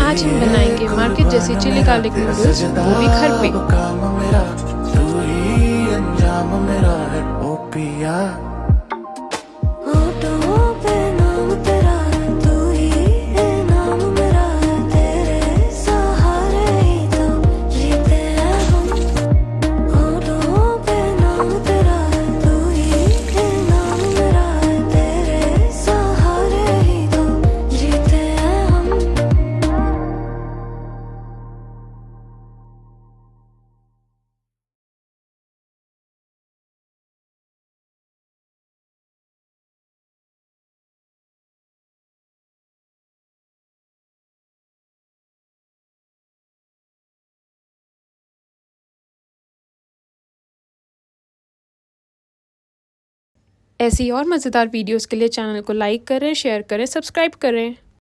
आज हम बनाएंगे मार्केट जैसी चिली गार्लिक नूडल्स, वो भी घर पे। ऐसी और मज़ेदार वीडियोस के लिए चैनल को लाइक करें, शेयर करें, सब्सक्राइब करें।